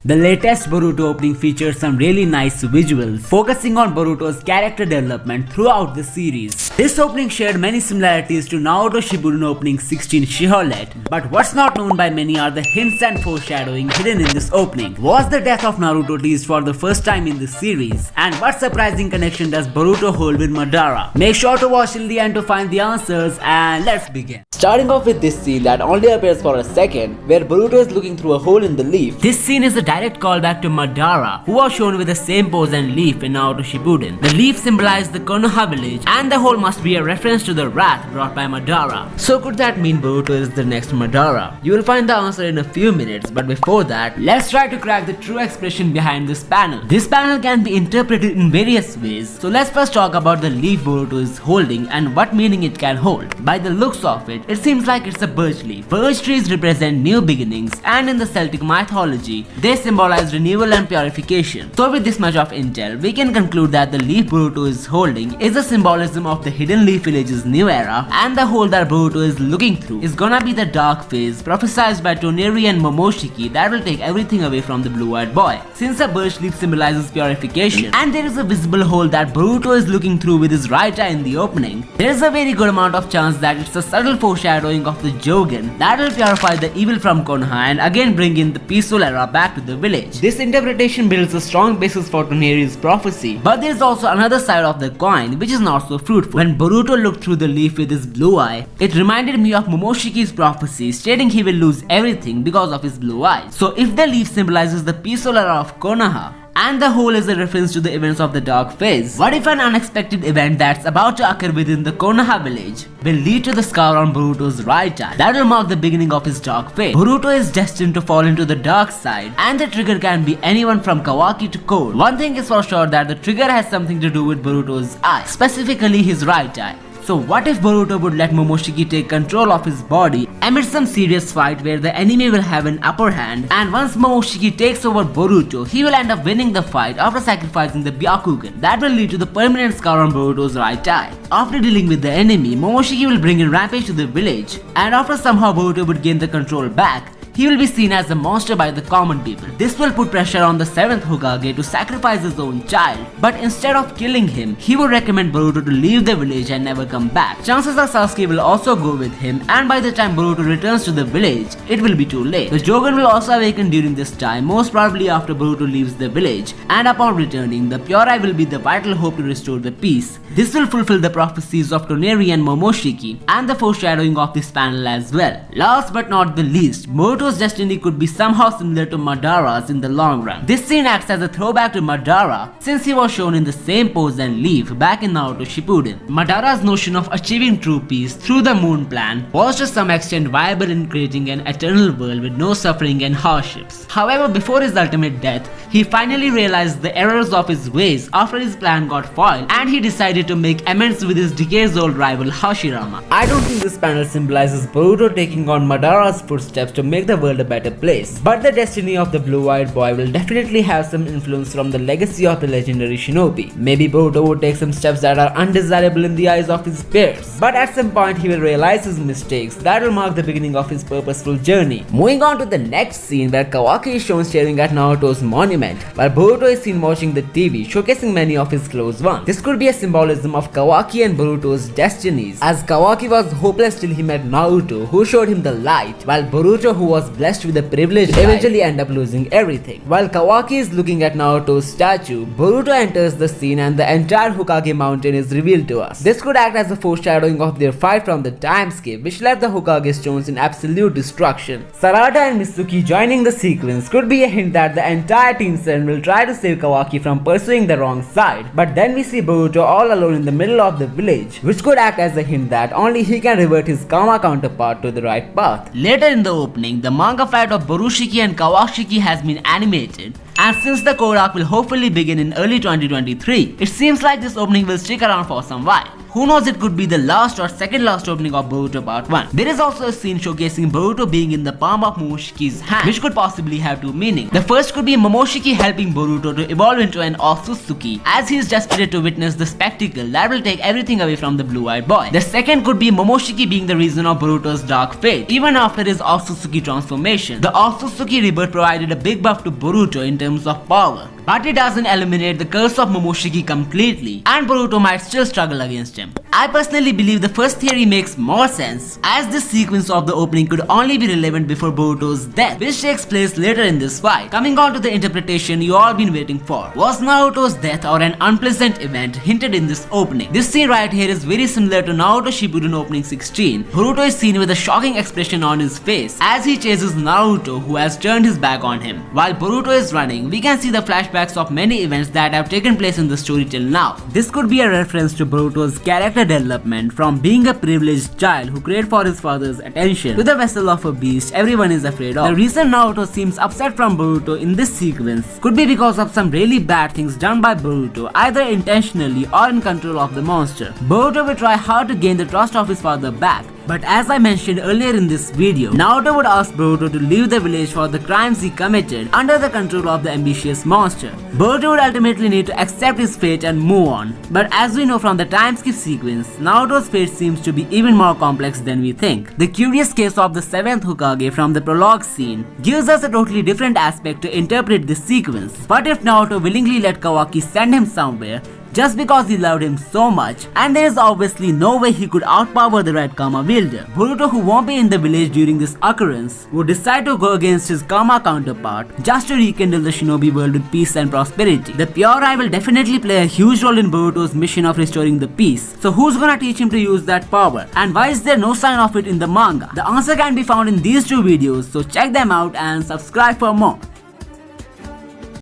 The latest Boruto opening features some really nice visuals, focusing on Boruto's character development throughout the series. This opening shared many similarities to Naruto Shippuden opening 16 Silhouette, but what's not known by many are the hints and foreshadowing hidden in this opening. Was the death of Naruto teased for the first time in this series? And what surprising connection does Boruto hold with Madara? Make sure to watch till the end to find the answers, and let's begin. Starting off with this scene that only appears for a second, where Boruto is looking through a hole in the leaf. This scene is a direct callback to Madara, who was shown with the same pose and leaf in Naruto Shippuden. The leaf symbolized the Konoha village, and the hole must be a reference to the wrath brought by Madara. So could that mean Boruto is the next Madara? You will find the answer in a few minutes, but before that, let's try to crack the true expression behind this panel. This panel can be interpreted in various ways, so let's first talk about the leaf Boruto is holding and what meaning it can hold. By the looks of it, it seems like it's a birch leaf. Birch trees represent new beginnings, and in the Celtic mythology, they symbolize renewal and purification. So with this much of intel, we can conclude that the leaf Boruto is holding is a symbolism of the hidden leaf village's new era, and the hole that Boruto is looking through is gonna be the dark phase prophesied by Toneri and Momoshiki that will take everything away from the blue-eyed boy. Since a birch leaf symbolizes purification, and there is a visible hole that Boruto is looking through with his right eye in the opening, there is a very good amount of chance that it's a subtle foreshadowing of the jogan that will purify the evil from Konoha and again bring in the peaceful era back to the village. This interpretation builds a strong basis for Toneri's prophecy, but there is also another side of the coin which is not so fruitful. When Boruto looked through the leaf with his blue eye, it reminded me of Momoshiki's prophecy stating he will lose everything because of his blue eyes. So if the leaf symbolizes the peaceful era of Konoha, and the hole is a reference to the events of the dark phase, what if an unexpected event that's about to occur within the Konoha village will lead to the scar on Boruto's right eye that will mark the beginning of his dark phase? Boruto is destined to fall into the dark side, and the trigger can be anyone from Kawaki to Cold. One thing is for sure, that the trigger has something to do with Boruto's eye, specifically his right eye. So what if Boruto would let Momoshiki take control of his body amid some serious fight where the enemy will have an upper hand, and once Momoshiki takes over Boruto, he will end up winning the fight after sacrificing the byakugan that will lead to the permanent scar on Boruto's right eye. After dealing with the enemy, Momoshiki will bring in Rampage to the village, and after somehow Boruto would gain the control back, he will be seen as a monster by the common people. This will put pressure on the 7th Hokage to sacrifice his own child, but instead of killing him, he would recommend Boruto to leave the village and never come back. Chances are Sasuke will also go with him, and by the time Boruto returns to the village, it will be too late. The jogan will also awaken during this time, most probably after Boruto leaves the village, and upon returning, the pure eye will be the vital hope to restore the peace. This will fulfill the prophecies of Toneri and Momoshiki, and the foreshadowing of this panel as well. Last but not the least, Boruto's destiny could be somehow similar to Madara's in the long run. This scene acts as a throwback to Madara, since he was shown in the same pose and leaf back in Naruto Shippuden. Madara's notion of achieving true peace through the moon plan was to some extent viable in creating an eternal world with no suffering and hardships. However, before his ultimate death, he finally realized the errors of his ways after his plan got foiled, and he decided to make amends with his decades-old rival Hashirama. I don't think this panel symbolizes Boruto taking on Madara's footsteps to make the world a better place, but the destiny of the blue-eyed boy will definitely have some influence from the legacy of the legendary shinobi. Maybe Boruto would take some steps that are undesirable in the eyes of his peers, but at some point he will realize his mistakes that will mark the beginning of his purposeful journey. Moving on to the next scene, where Kawaki is shown staring at Naruto's monument, while Boruto is seen watching the TV, showcasing many of his close ones. This could be a symbolism of Kawaki and Boruto's destinies, as Kawaki was hopeless till he met Naruto, who showed him the light, while Boruto, who was blessed with the privilege, eventually end up losing everything. While Kawaki is looking at Naruto's statue, Boruto enters the scene and the entire Hokage mountain is revealed to us. This could act as a foreshadowing of their fight from the timeskip, which left the Hokage stones in absolute destruction. Sarada and Mitsuki joining the sequence could be a hint that the entire Team 7 will try to save Kawaki from pursuing the wrong side, but then we see Boruto all alone in the middle of the village, which could act as a hint that only he can revert his karma counterpart to the right path. Later in the opening, the manga fight of Borushiki and Kawashiki has been animated, and since the core arc will hopefully begin in early 2023, it seems like this opening will stick around for some while. Who knows, it could be the last or second last opening of Boruto Part 1. There is also a scene showcasing Boruto being in the palm of Momoshiki's hand, which could possibly have two meanings. The first could be Momoshiki helping Boruto to evolve into an otsutsuki, as he is desperate to witness the spectacle that will take everything away from the blue-eyed boy. The second could be Momoshiki being the reason of Boruto's dark fate, even after his otsutsuki transformation. The otsutsuki rebirth provided a big buff to Boruto in terms of power, but it doesn't eliminate the curse of Momoshiki completely, and Boruto might still struggle against him. I personally believe the first theory makes more sense, as this sequence of the opening could only be relevant before Boruto's death, which takes place later in this fight. Coming on to the interpretation you all been waiting for. Was Naruto's death or an unpleasant event hinted in this opening? This scene right here is very similar to Naruto Shippuden opening 16. Boruto is seen with a shocking expression on his face as he chases Naruto, who has turned his back on him. While Boruto is running, we can see the flashbacks of many events that have taken place in the story till now. This could be a reference to Boruto's character development from being a privileged child who craved for his father's attention to the vessel of a beast everyone is afraid of. The reason Naruto seems upset from Boruto in this sequence could be because of some really bad things done by Boruto, either intentionally or in control of the monster. Boruto will try hard to gain the trust of his father back, but as I mentioned earlier in this video, Naruto would ask Boruto to leave the village for the crimes he committed under the control of the ambitious monster. Boruto would ultimately need to accept his fate and move on, but as we know from the timeskip sequence, Naruto's fate seems to be even more complex than we think. The curious case of the 7th Hokage from the prologue scene gives us a totally different aspect to interpret this sequence. But if Naruto willingly let Kawaki send him somewhere just because he loved him so much, and there is obviously no way he could outpower the Red Karma wielder, Boruto, who won't be in the village during this occurrence, would decide to go against his Karma counterpart just to rekindle the shinobi world with peace and prosperity. The Pure Eye will definitely play a huge role in Boruto's mission of restoring the peace. So who's gonna teach him to use that power? And why is there no sign of it in the manga? The answer can be found in these two videos, so check them out and subscribe for more.